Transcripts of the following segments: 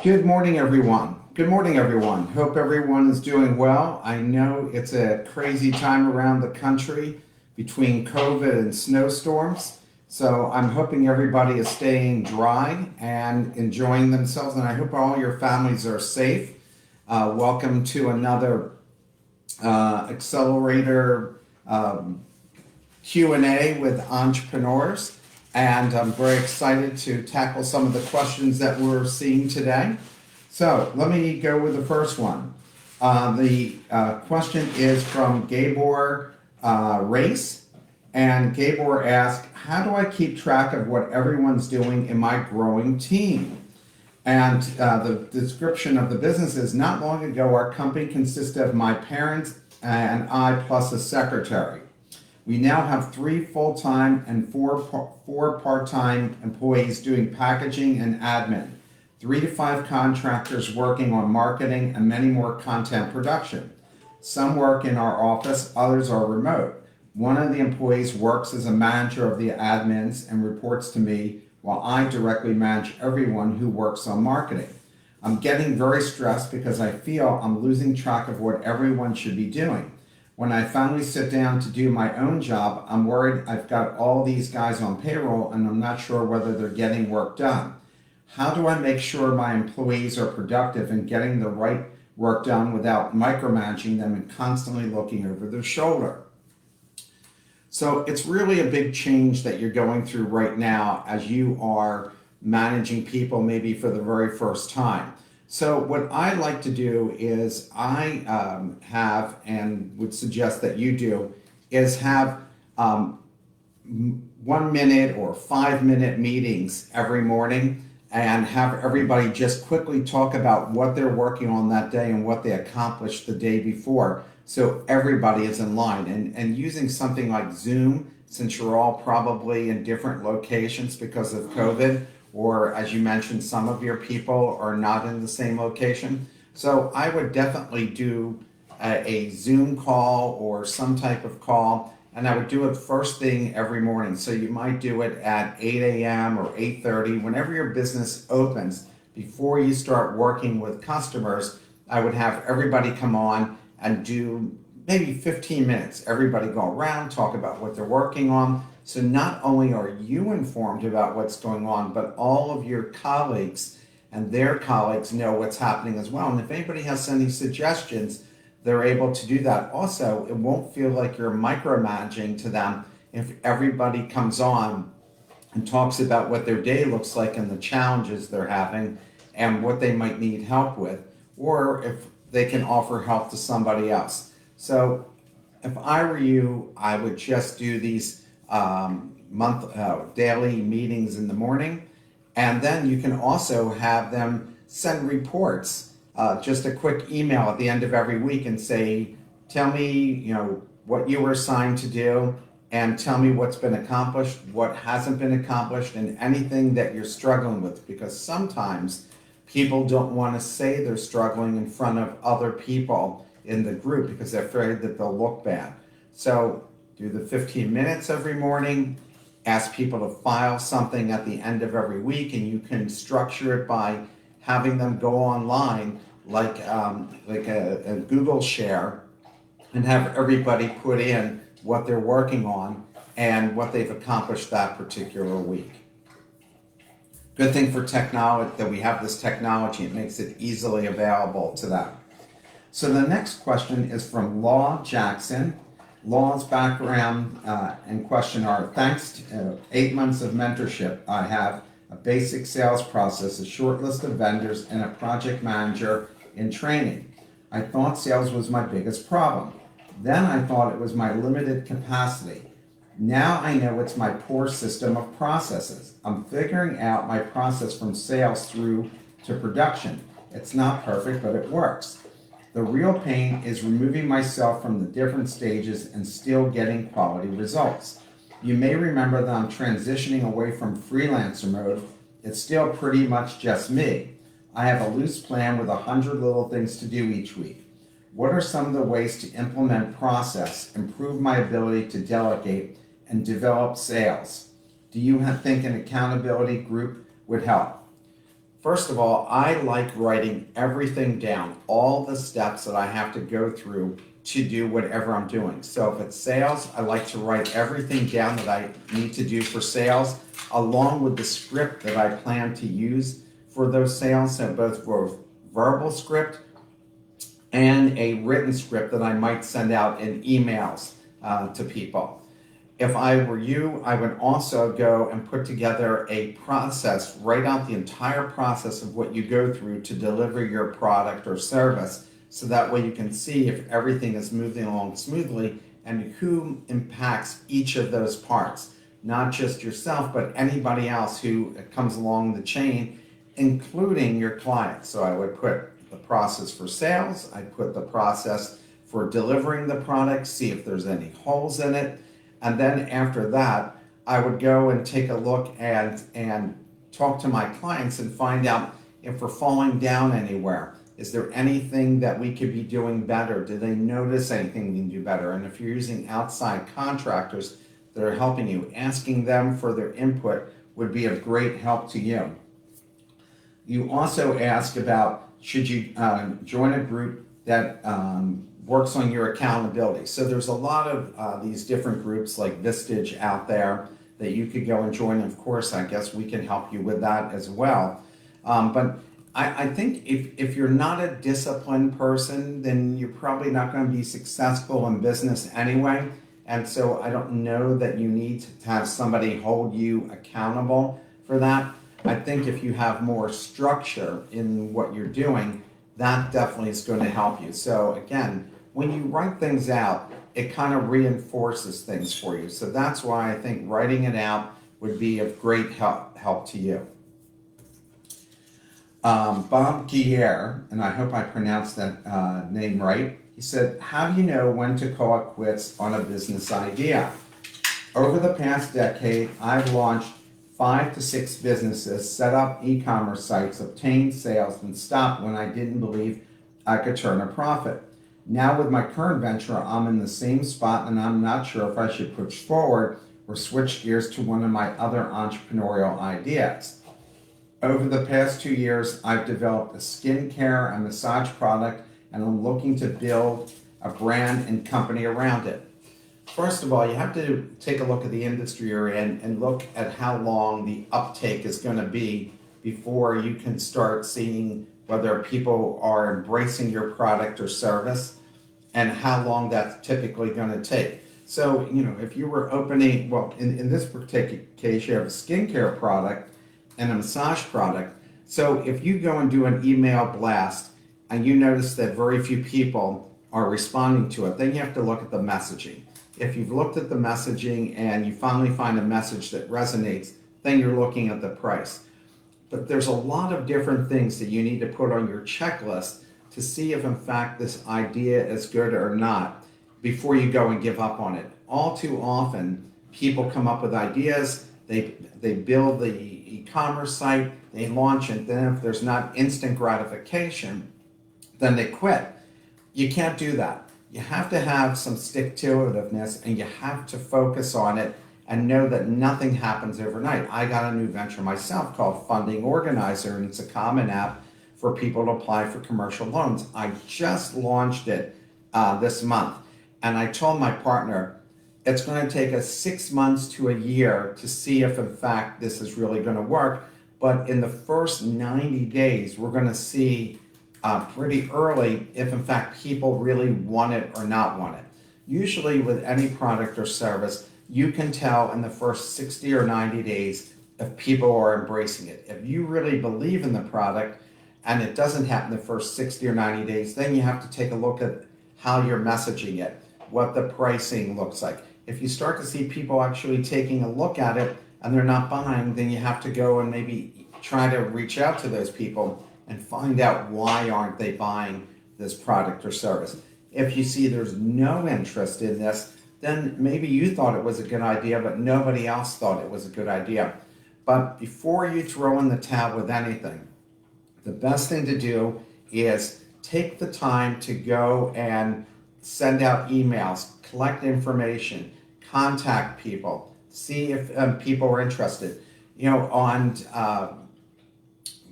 Good morning, everyone. Good morning, everyone. Hope everyone is doing well. I know it's a crazy time around the country between COVID and snowstorms. So I'm hoping everybody is staying dry and enjoying themselves, and I hope all your families are safe. Welcome to another Accelerator Q&A with entrepreneurs. And I'm very excited to tackle some of the questions that we're seeing today. So let me go with the first one. The question is from Gabor Race. And Gabor asked, how do I keep track of what everyone's doing in my growing team? And the description of the business is, not long ago, our company consisted of my parents and I plus a secretary. We now have 3 full-time and 4 part-time employees doing packaging and admin, 3 to 5 contractors working on marketing, and many more content production. Some work in our office, others are remote. One of the employees works as a manager of the admins and reports to me, while I directly manage everyone who works on marketing. I'm getting very stressed because I feel I'm losing track of what everyone should be doing. When I finally sit down to do my own job, I'm worried I've got all these guys on payroll and I'm not sure whether they're getting work done. How do I make sure my employees are productive and getting the right work done without micromanaging them and constantly looking over their shoulder? So it's really a big change that you're going through right now as you are managing people maybe for the very first time. So what I like to do is I have, and would suggest that you do, is have 1 minute or 5 minute meetings every morning and have everybody just quickly talk about what they're working on that day and what they accomplished the day before. So everybody is in line, and using something like Zoom, since you're all probably in different locations because of COVID, or as you mentioned, some of your people are not in the same location. So I would definitely do a Zoom call or some type of call, and I would do it first thing every morning. So you might do it at 8 a.m. or 8:30, whenever your business opens. Before you start working with customers, I would have everybody come on and do maybe 15 minutes. Everybody go around, talk about what they're working on. So not only are you informed about what's going on, but all of your colleagues and their colleagues know what's happening as well. And if anybody has any suggestions, they're able to do that. Also, it won't feel like you're micromanaging to them if everybody comes on and talks about what their day looks like and the challenges they're having and what they might need help with, or if they can offer help to somebody else. So if I were you, I would just do these daily meetings in the morning, and then you can also have them send reports, just a quick email at the end of every week and say, tell me, what you were assigned to do, and tell me what's been accomplished, what hasn't been accomplished, and anything that you're struggling with, because sometimes people don't want to say they're struggling in front of other people in the group because they're afraid that they'll look bad. So do the 15 minutes every morning, ask people to file something at the end of every week, and you can structure it by having them go online like a Google share and have everybody put in what they're working on and what they've accomplished that particular week. Good thing for technology that we have this technology. It makes it easily available to them. So the next question is from Law Jackson. Law's background and question are, thanks to 8 months of mentorship, I have a basic sales process, a short list of vendors, and a project manager in training. I thought sales was my biggest problem. Then I thought it was my limited capacity. Now I know it's my poor system of processes. I'm figuring out my process from sales through to production. It's not perfect, but it works. The real pain is removing myself from the different stages and still getting quality results. You may remember that I'm transitioning away from freelancer mode. It's still pretty much just me. I have a loose plan with 100 little things to do each week. What are some of the ways to implement process, improve my ability to delegate, and develop sales? Do you think an accountability group would help? First of all, I like writing everything down, all the steps that I have to go through to do whatever I'm doing. So if it's sales, I like to write everything down that I need to do for sales, along with the script that I plan to use for those sales. So both for verbal script and a written script that I might send out in emails to people. If I were you, I would also go and put together a process, write out the entire process of what you go through to deliver your product or service, so that way you can see if everything is moving along smoothly and who impacts each of those parts. Not just yourself, but anybody else who comes along the chain, including your clients. So I would put the process for sales, I'd put the process for delivering the product, see if there's any holes in it. And then after that, I would go and take a look and talk to my clients and find out if we're falling down anywhere. Is there anything that we could be doing better? Do they notice anything we can do better? And if you're using outside contractors that are helping you, asking them for their input would be of great help to you. You also ask about, should you join a group that works on your accountability. So there's a lot of these different groups like Vistage out there that you could go and join. Of course, I guess we can help you with that as well. But I think if you're not a disciplined person, then you're probably not going to be successful in business anyway. And so I don't know that you need to have somebody hold you accountable for that. I think if you have more structure in what you're doing, that definitely is going to help you. So again, when you write things out, it kind of reinforces things for you. So that's why I think writing it out would be of great help to you. Bob Guerre, and I hope I pronounced that name right, he said, how do you know when to call it quits on a business idea? Over the past decade, I've launched 5 to 6 businesses, set up e-commerce sites, obtained sales, and stopped when I didn't believe I could turn a profit. Now with my current venture, I'm in the same spot and I'm not sure if I should push forward or switch gears to one of my other entrepreneurial ideas. Over the past 2 years, I've developed a skincare and massage product, and I'm looking to build a brand and company around it. First of all, you have to take a look at the industry you're in and look at how long the uptake is going to be before you can start seeing whether people are embracing your product or service and how long that's typically going to take. So, if you were opening, well, in this particular case, you have a skincare product and a massage product. So if you go and do an email blast and you notice that very few people are responding to it, then you have to look at the messaging. If you've looked at the messaging and you finally find a message that resonates, then you're looking at the price. But there's a lot of different things that you need to put on your checklist to see if in fact this idea is good or not before you go and give up on it. All too often, people come up with ideas, they build the e-commerce site, they launch it, then if there's not instant gratification, then they quit. You can't do that. You have to have some stick-to-itiveness and you have to focus on it and know that nothing happens overnight. I got a new venture myself called Funding Organizer, and it's a common app for people to apply for commercial loans. I just launched it this month, and I told my partner, it's going to take us 6 months to a year to see if in fact this is really going to work, but in the first 90 days, we're going to see pretty early if in fact people really want it or not want it. Usually with any product or service, you can tell in the first 60 or 90 days if people are embracing it. If you really believe in the product and it doesn't happen the first 60 or 90 days, then you have to take a look at how you're messaging it, what the pricing looks like. If you start to see people actually taking a look at it and they're not buying, then you have to go and maybe try to reach out to those people and find out why aren't they buying this product or service. If you see there's no interest in this, then maybe you thought it was a good idea, but nobody else thought it was a good idea. But before you throw in the towel with anything, the best thing to do is take the time to go and send out emails, collect information, contact people, see if people are interested. On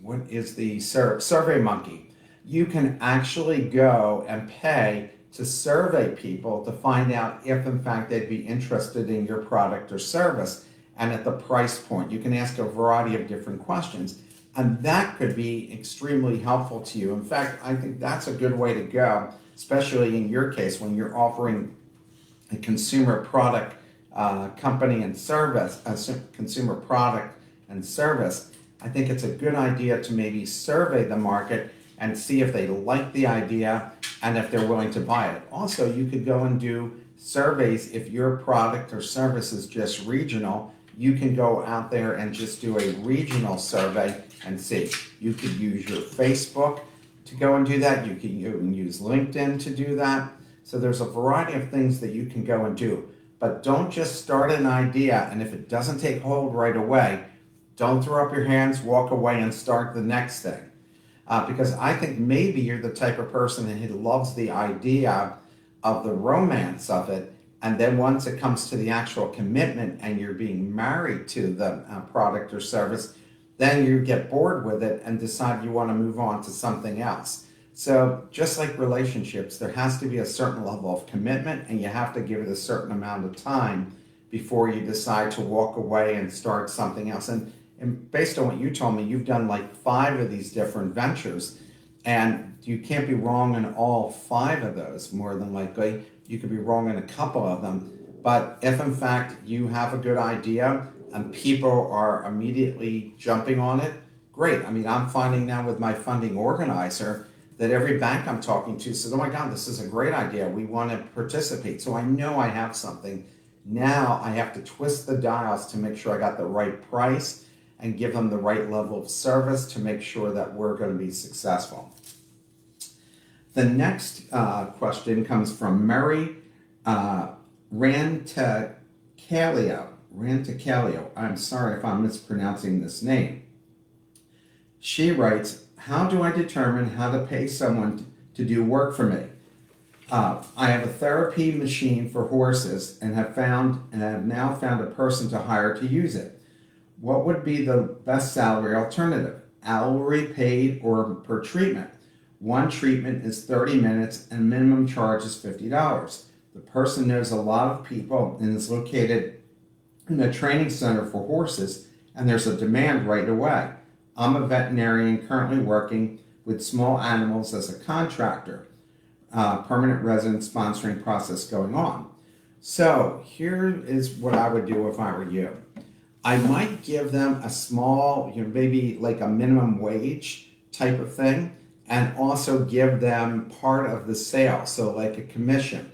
what is the Survey Monkey. You can actually go and pay to survey people to find out if in fact they'd be interested in your product or service, and at the price point. You can ask a variety of different questions, and that could be extremely helpful to you. In fact, I think that's a good way to go, especially in your case when you're offering a consumer product company and service, a consumer product and service. I think it's a good idea to maybe survey the market and see if they like the idea and if they're willing to buy it. Also, you could go and do surveys if your product or service is just regional. You can go out there and just do a regional survey and see. You could use your Facebook to go and do that. You can use LinkedIn to do that. So there's a variety of things that you can go and do. But don't just start an idea, and if it doesn't take hold right away, don't throw up your hands, walk away, and start the next thing. Because I think maybe you're the type of person who loves the idea of the romance of it, and then once it comes to the actual commitment and you're being married to the product or service, then you get bored with it and decide you want to move on to something else. So just like relationships, there has to be a certain level of commitment, and you have to give it a certain amount of time before you decide to walk away and start something else. And based on what you told me, you've done like 5 of these different ventures, and you can't be wrong in all 5 of those. More than likely, you could be wrong in a couple of them. But if in fact you have a good idea and people are immediately jumping on it, great. I mean, I'm finding now with my funding organizer that every bank I'm talking to says, oh my God, this is a great idea. We want to participate. So I know I have something. Now I have to twist the dials to make sure I got the right price and give them the right level of service to make sure that we're going to be successful. The next question comes from Mary Rantacalio. I'm sorry if I'm mispronouncing this name. She writes, how do I determine how to pay someone to do work for me? I have a therapy machine for horses and have now found a person to hire to use it. What would be the best salary alternative? Hourly paid or per treatment? One treatment is 30 minutes and minimum charge is $50. The person knows a lot of people and is located in a training center for horses, and there's a demand right away. I'm a veterinarian currently working with small animals as a contractor. Permanent resident sponsoring process going on. So here is what I would do if I were you. I might give them a small, maybe like a minimum wage type of thing, and also give them part of the sale, so like a commission.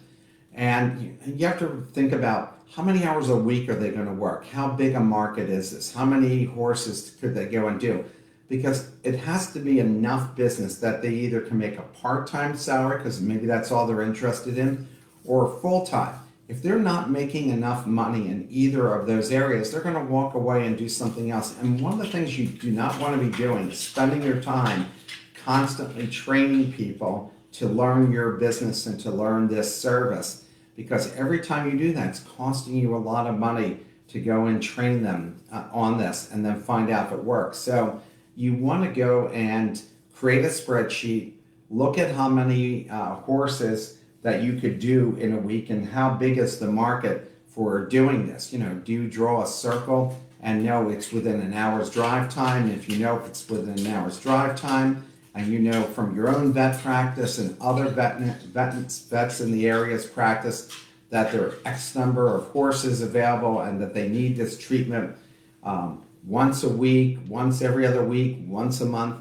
And you have to think about how many hours a week are they going to work? How big a market is this? How many horses could they go and do? Because it has to be enough business that they either can make a part-time salary, because maybe that's all they're interested in, or full-time. If they're not making enough money in either of those areas, they're going to walk away and do something else. And one of the things you do not want to be doing is spending your time constantly training people to learn your business and to learn this service. Because every time you do that, it's costing you a lot of money to go and train them on this and then find out if it works. So you want to go and create a spreadsheet, look at how many horses that you could do in a week and how big is the market for doing this. Do you draw a circle and know it's within an hour's drive time? If you know if it's within an hour's drive time, and you know from your own vet practice and other vets in the area's practice that there are X number of horses available and that they need this treatment once a week, once every other week, once a month.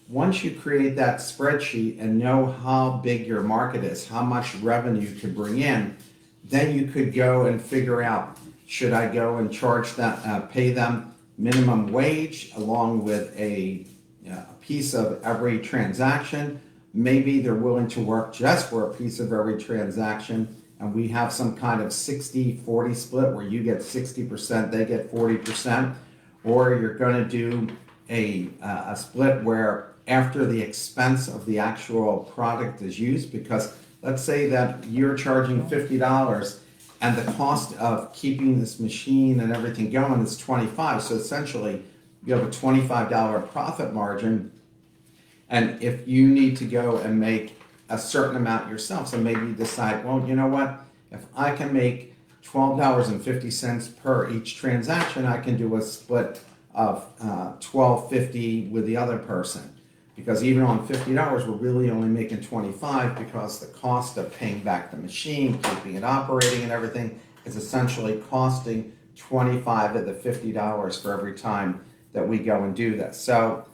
Once you create that spreadsheet and know how big your market is, how much revenue you could bring in, then you could go and figure out, should I go and charge that, pay them minimum wage along with a piece of every transaction? Maybe they're willing to work just for a piece of every transaction, and we have some kind of 60-40 split where you get 60%, they get 40%, or you're going to do a split where after the expense of the actual product is used, because let's say that you're charging $50 and the cost of keeping this machine and everything going is $25. So essentially you have a $25 profit margin. And if you need to go and make a certain amount yourself, so maybe you decide, well, you know what? If I can make $12.50 per each transaction, I can do a split of $12.50 with the other person. Because even on $50, we're really only making $25 because the cost of paying back the machine, keeping it operating and everything is essentially costing $25 of the $50 for every time that we go and do this. So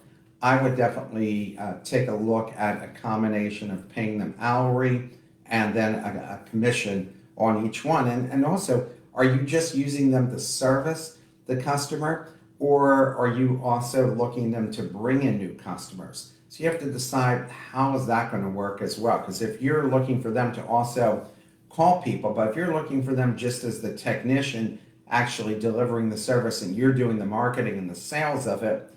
I would definitely take a look at a combination of paying them hourly and then a commission on each one. And also, are you just using them to service the customer, or are you also looking them to bring in new customers? So you have to decide how is that going to work as well. Because if you're looking for them to also call people, but if you're looking for them just as the technician actually delivering the service and you're doing the marketing and the sales of it,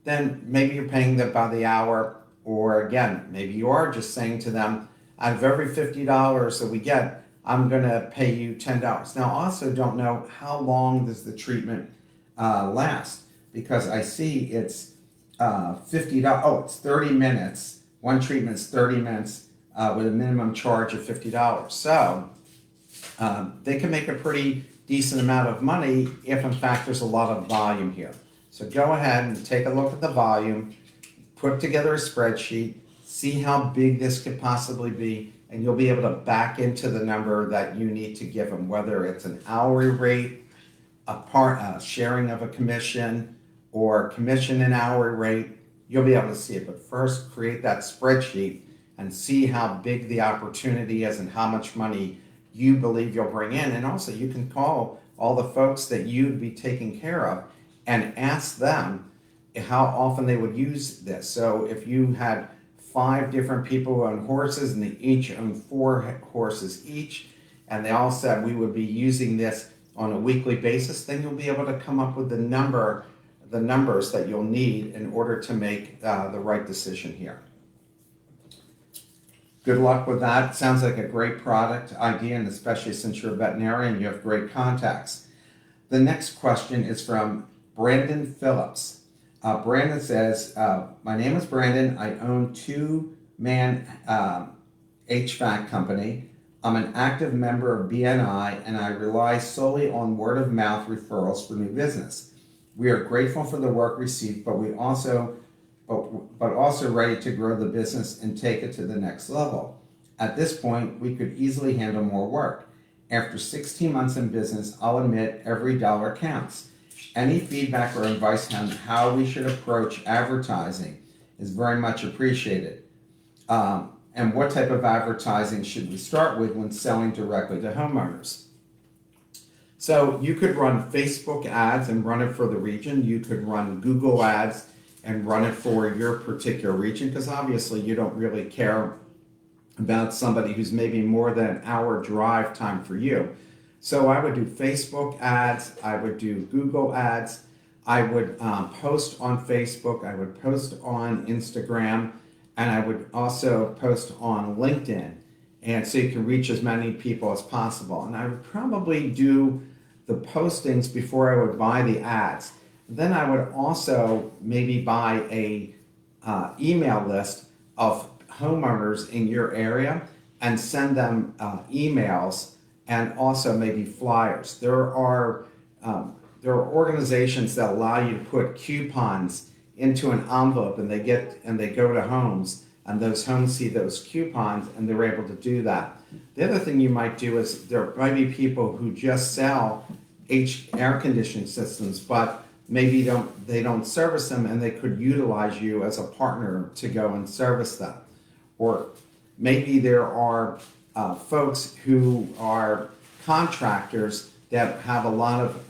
then maybe you're paying them by the hour, or again, maybe you are just saying to them, out of every $50 that we get, I'm going to pay you $10. Now, I also don't know how long does the treatment last, because I see it's $50. Oh, it's 30 minutes. One treatment's 30 minutes with a minimum charge of $50. So they can make a pretty decent amount of money if, in fact, there's a lot of volume here. So go ahead and take a look at the volume, put together a spreadsheet, see how big this could possibly be, and you'll be able to back into the number that you need to give them, whether it's an hourly rate, a sharing of a commission, or commission and hourly rate. You'll be able to see it. But first, create that spreadsheet and see how big the opportunity is and how much money you believe you'll bring in. And also, you can call all the folks that you'd be taking care of and ask them how often they would use this. So if you had 5 different people who own horses and they each own 4 horses each, and they all said we would be using this on a weekly basis, then you'll be able to come up with the numbers that you'll need in order to make the right decision here. Good luck with that. Sounds like a great product idea, and especially since you're a veterinarian, you have great contacts. The next question is from Brandon Phillips. Brandon says, my name is Brandon. I own 2-man HVAC company. I'm an active member of BNI, and I rely solely on word of mouth referrals for new business. We are grateful for the work received, but also ready to grow the business and take it to the next level. At this point, we could easily handle more work. After 16 months in business, I'll admit every dollar counts. Any feedback or advice on how we should approach advertising is very much appreciated. And what type of advertising should we start with when selling directly to homeowners? So you could run Facebook ads and run it for the region. You could run Google ads and run it for your particular region, because obviously you don't really care about somebody who's maybe more than an hour drive time for you. So I would do Facebook ads, I would do Google ads, I would post on Facebook, I would post on Instagram, and I would also post on LinkedIn, and so you can reach as many people as possible. And I would probably do the postings before I would buy the ads. Then I would also maybe buy a email list of homeowners in your area and send them emails and also maybe flyers. There are organizations that allow you to put coupons into an envelope, and they go to homes, and those homes see those coupons and they're able to do that. The other thing you might do is there might be people who just sell air conditioning systems, but maybe they don't service them, and they could utilize you as a partner to go and service them. Or maybe there are folks who are contractors that have a lot of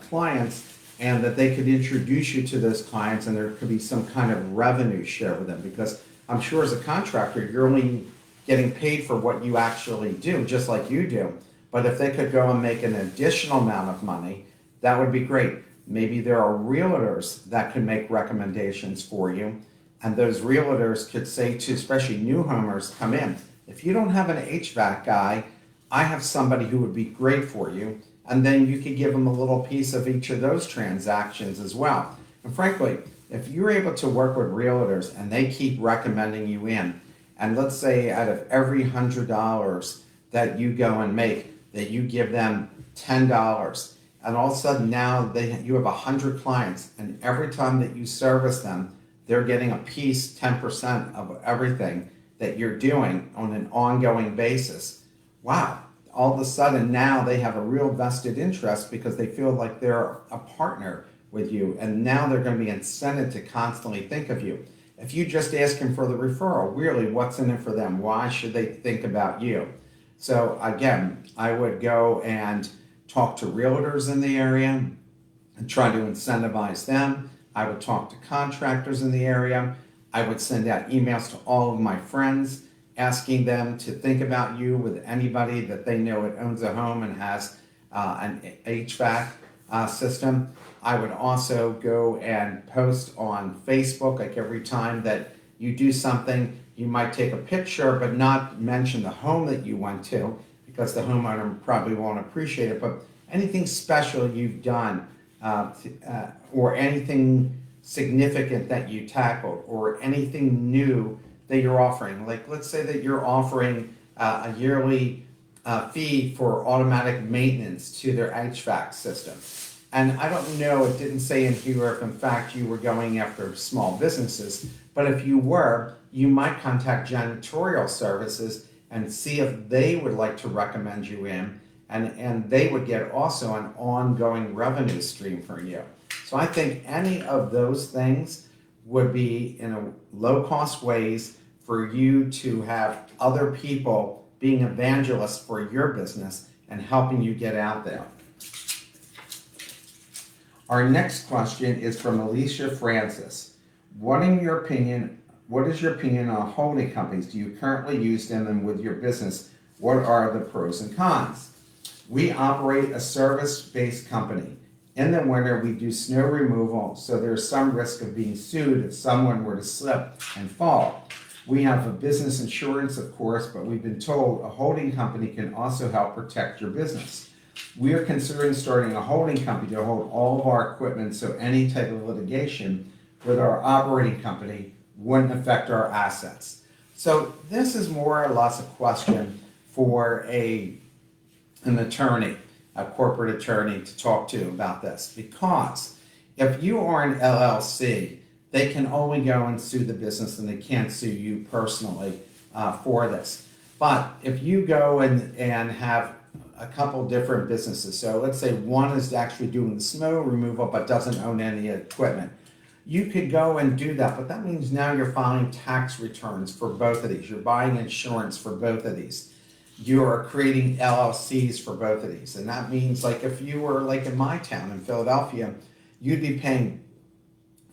clients, and that they could introduce you to those clients, and there could be some kind of revenue share with them, because I'm sure as a contractor, you're only getting paid for what you actually do, just like you do. But if they could go and make an additional amount of money, that would be great. Maybe there are realtors that can make recommendations for you, and those realtors could say to especially new homers come in, if you don't have an HVAC guy, I have somebody who would be great for you. And then you could give them a little piece of each of those transactions as well. And frankly, if you're able to work with realtors and they keep recommending you in, and let's say out of every $100 that you go and make, that you give them $10, and all of a sudden now you have 100 clients, and every time that you service them, they're getting a piece, 10% of everything that you're doing on an ongoing basis. Wow, all of a sudden now they have a real vested interest because they feel like they're a partner with you, and now they're going to be incented to constantly think of you. If you just ask them for the referral, really, what's in it for them? Why should they think about you? So again, I would go and talk to realtors in the area and try to incentivize them. I would talk to contractors in the area. I would send out emails to all of my friends asking them to think about you with anybody that they know that owns a home and has an HVAC system. I would also go and post on Facebook, like every time that you do something, you might take a picture but not mention the home that you went to, because the homeowner probably won't appreciate it. But anything special you've done, or anything significant that you tackled, or anything new that you're offering. Like, let's say that you're offering a yearly fee for automatic maintenance to their HVAC system. And I don't know, it didn't say in here if in fact you were going after small businesses, but if you were, you might contact janitorial services and see if they would like to recommend you in, and they would get also an ongoing revenue stream for you. So I think any of those things would be in a low-cost ways for you to have other people being evangelists for your business and helping you get out there. Our next question is from Alicia Francis. What is your opinion on holding companies? Do you currently use them, and with your business, what are the pros and cons? We operate a service-based company. In the winter, we do snow removal, so there's some risk of being sued if someone were to slip and fall. We have a business insurance, of course, but we've been told a holding company can also help protect your business. We are considering starting a holding company to hold all of our equipment, so any type of litigation with our operating company wouldn't affect our assets. So this is more or less a question for an attorney, a corporate attorney, to talk to about this, because if you are an LLC, they can only go and sue the business and they can't sue you personally for this. But if you go and have a couple different businesses, so let's say one is actually doing the snow removal but doesn't own any equipment, you could go and do that, but that means now you're filing tax returns for both of these. You're buying insurance for both of these. You're creating LLCs for both of these. And that means, like, if you were like in my town in Philadelphia, you'd be paying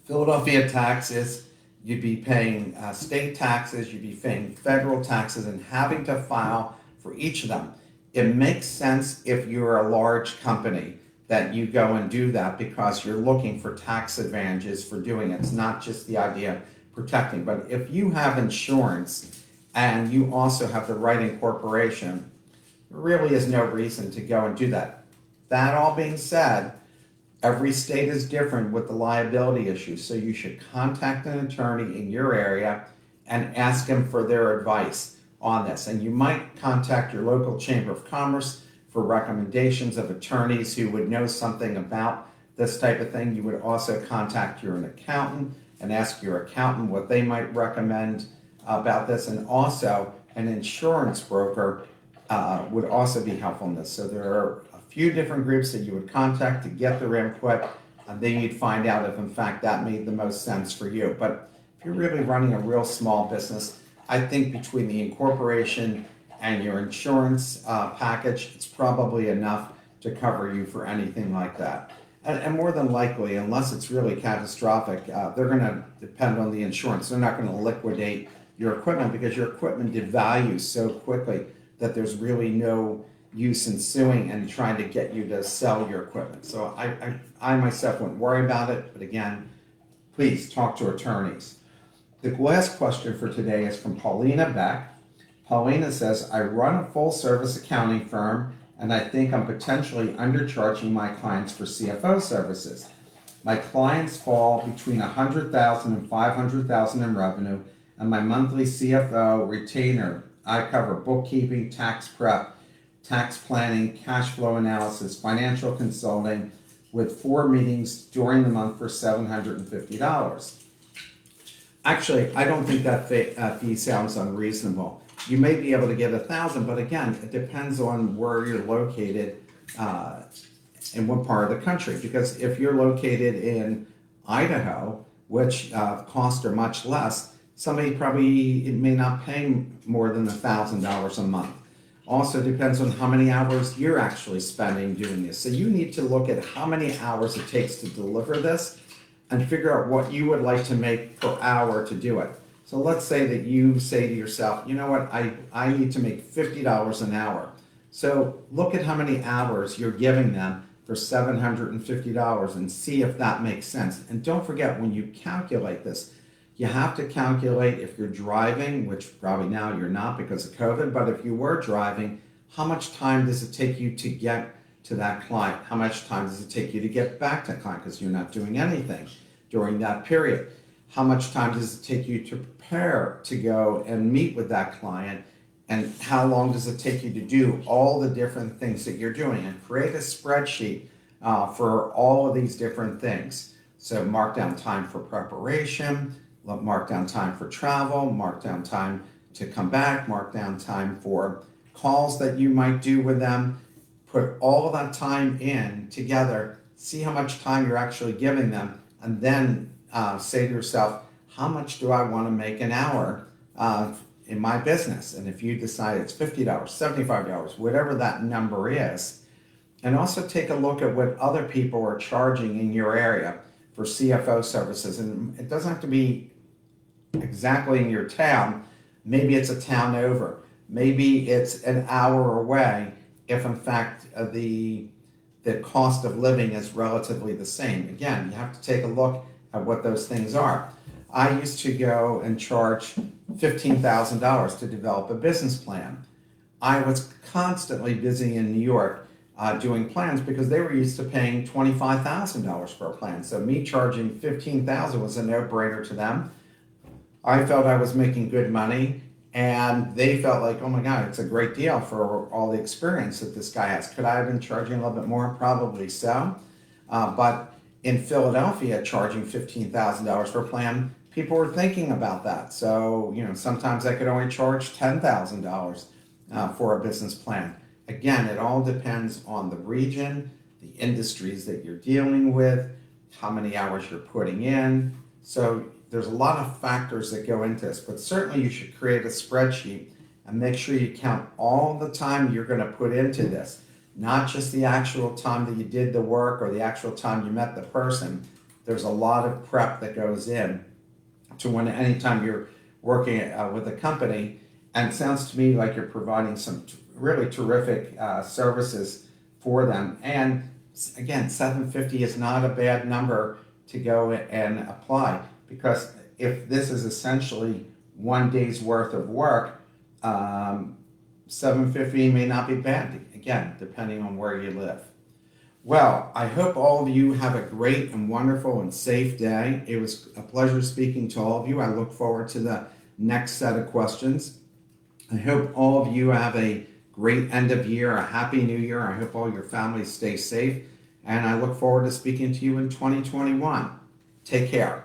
Philadelphia taxes, you'd be paying state taxes, you'd be paying federal taxes, and having to file for each of them. It makes sense if you're a large company that you go and do that because you're looking for tax advantages for doing it. It's not just the idea of protecting. But if you have insurance and you also have the right incorporation, there really is no reason to go and do that. That all being said, every state is different with the liability issues, so you should contact an attorney in your area and ask them for their advice on this. And you might contact your local Chamber of Commerce for recommendations of attorneys who would know something about this type of thing. You would also contact your accountant and ask your accountant what they might recommend about this. And also an insurance broker would also be helpful in this. So there are a few different groups that you would contact to get their input, and then you'd find out if in fact that made the most sense for you. But if you're really running a real small business, I think between the incorporation and your insurance package, it's probably enough to cover you for anything like that. And more than likely, unless it's really catastrophic, they're going to depend on the insurance. They're not going to liquidate your equipment because your equipment devalues so quickly that there's really no use in suing and trying to get you to sell your equipment. So I myself wouldn't worry about it, but again, please talk to attorneys. The last question for today is from Paulina Beck. Paulina says, I run a full-service accounting firm, and I think I'm potentially undercharging my clients for CFO services. My clients fall between 100,000 and 500,000 in revenue, and my monthly CFO retainer. I cover bookkeeping, tax prep, tax planning, cash flow analysis, financial consulting, with 4 meetings during the month for $750. Actually, I don't think that fee sounds unreasonable. You may be able to get 1,000, but again, it depends on where you're located in what part of the country. Because if you're located in Idaho, which costs are much less, somebody probably, it may not pay more than $1,000 a month. Also depends on how many hours you're actually spending doing this. So you need to look at how many hours it takes to deliver this and figure out what you would like to make per hour to do it. So let's say that you say to yourself, you know what, I need to make $50 an hour. So look at how many hours you're giving them for $750 and see if that makes sense. And don't forget, when you calculate this, you have to calculate if you're driving, which probably now you're not because of COVID, but if you were driving, how much time does it take you to get to that client? How much time does it take you to get back to the client because you're not doing anything during that period? How much time does it take you to prepare to go and meet with that client? And how long does it take you to do all the different things that you're doing? And create a spreadsheet for all of these different things. So mark down time for preparation, mark down time for travel, mark down time to come back, mark down time for calls that you might do with them. Put all of that time in together, see how much time you're actually giving them, and then say to yourself, how much do I want to make an hour in my business? And if you decide it's $50, $75, whatever that number is, and also take a look at what other people are charging in your area for CFO services. And it doesn't have to be exactly in your town. Maybe it's a town over. Maybe it's an hour away if in fact the cost of living is relatively the same. Again, you have to take a look at what those things are. I used to go and charge $15,000 to develop a business plan. I was constantly busy in New York doing plans because they were used to paying $25,000 for a plan. So me charging $15,000 was a no-brainer to them. I felt I was making good money, and they felt like, oh my God, it's a great deal for all the experience that this guy has. Could I have been charging a little bit more? Probably so. But in Philadelphia, charging $15,000 for a plan, people were thinking about that. So, sometimes I could only charge $10,000 for a business plan. Again, it all depends on the region, the industries that you're dealing with, how many hours you're putting in. So there's a lot of factors that go into this, but certainly you should create a spreadsheet and make sure you count all the time you're going to put into this, not just the actual time that you did the work or the actual time you met the person. There's a lot of prep that goes in to anytime you're working with a company, and it sounds to me like you're providing some really terrific services for them. And again, $750 is not a bad number to go and apply, because if this is essentially 1 day's worth of work, $750 may not be bad, again, depending on where you live. Well, I hope all of you have a great and wonderful and safe day. It was a pleasure speaking to all of you. I look forward to the next set of questions. I hope all of you have a great end of year, a happy new year. I hope all your families stay safe, and I look forward to speaking to you in 2021. Take care.